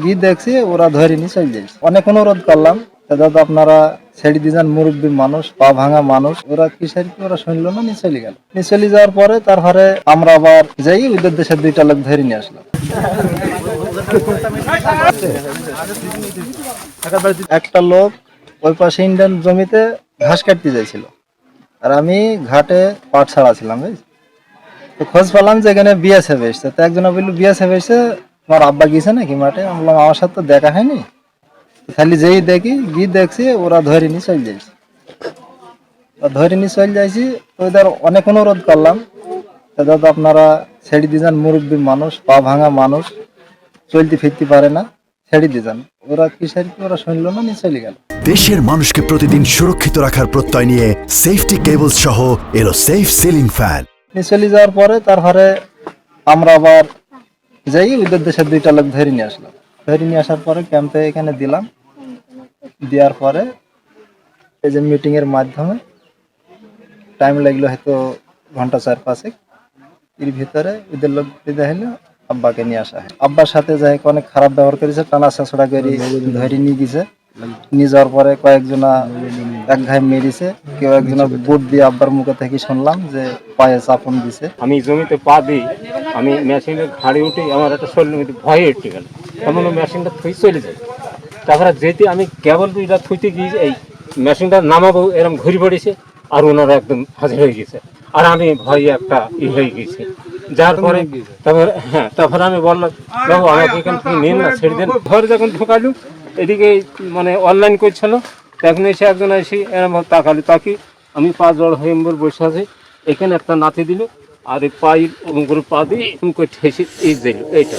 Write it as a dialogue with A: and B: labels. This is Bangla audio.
A: গিয়ে দেখছি ওরা ধরে নিয়ে চলে যাচ্ছে। অনেক অনুরোধ করলাম, দাদা আপনারা ছেড়ে দিয়ে যান, মুরব্বী মানুষ, পা ভাঙা মানুষ। ওরা কিসের কি ওরা শুনলো না, নিয়ে চলে গেল। নিয়ে চলে যাওয়ার পরে তারপরে আমরা আবার যাই ওদের দেশের দুইটা লোক ধরে নিয়ে আসলাম। একটা লোক ওই পাশে ইন্ডিয়ান জমিতে ঘাস কাটতে যাইছিল, আর আমি ঘাটে পাট ছাড়া ছিলাম। তো খোঁজ পেলাম যে এখানে বিএসএফ এসছে। তো একজন বললো বিএসএফ এসছে, আমার আব্বা গিয়েছে নাকি মাঠে? আমি বললাম আমার সাথে তো দেখা হয়নি। খালি যেই দেখি গিয়ে দেখছি ওরা ধরে নিয়ে চলে যাইছে। ধরে নিয়ে চলে যাইছি। তো ওদের অনেক অনুরোধ করলাম, দাদা আপনারা ছেড়ে দিয়ে যান, মুরব্বী মানুষ, পা ভাঙা মানুষ, চলতে ফিরতে পারে না, ছেড়ে দিয়ে যান। ওরা কিসের কি ওরা শুনলো না, নিয়ে চলে গেল।
B: দেশের মানুষকে প্রতিদিন সুরক্ষিত রাখার প্রত্যয় নিয়ে সেফটি কেবল সহ এলো সেফ সিলিং ফ্যান।
A: নিয়ে চলে যাওয়ার পরে তারপরে আমরা আবার যাই ওদের দেশের দুইটা লোক ধরে নিয়ে আসলাম। ধরে নিয়ে আসার পরে ক্যাম্পে এখানে দিলাম। দেওয়ার পরে এই যে মিটিং এর মাধ্যমে টাইম লাগলো হয়তো ঘন্টা 4-5। এর ভিতরে ওদের লোক বিদায় হলো, আব্বাকে নিয়ে আসা হয়। আব্বার সাথে যাই অনেক খারাপ ব্যবহার করেছে, টানা ছেঁচড়া করে ধরে নিয়ে গেছে। নিয়ে যাওয়ার পরে কয়েকজনা এক ঘায়ে মেরেছে, কেউ একজনা বুট দিয়ে আব্বার মুখে থেকে শুনলাম যে পায়ে চাপন দিছে।
C: আমি জমিতে পা দিই, আমি মেশিনের ঘাড়ে উঠে আমার একটা শরীরের মধ্যে ভয়ে উঠে গেল, এমন মেশিনটা থুই চলে যায়। তারপরে যেতে আমি কেবল এটা থুইতে গিয়ে এই মেশিনটা নামাবো এরকম ঘুরে পড়েছে, আর ওনারা একদম হাজির হয়ে গেছে, আর আমি ভয়ে একটা হয়ে গেছি। যার পরে তারপরে আমি বললাম, বাবু আমাকে এখান থেকে নিন না, ছেড়ে দেন। ঘরে যখন ঢোকালু, এদিকে মানে অনলাইন করছিল, তখন এসে একজন এসে এরকম তাকালি, তাকি আমি পা জড় হয়ে বসে আছি, এখানে একটা নাতি দিল, আর এই পায়ের পা দিয়ে ঠেসে এই দিল এইটা।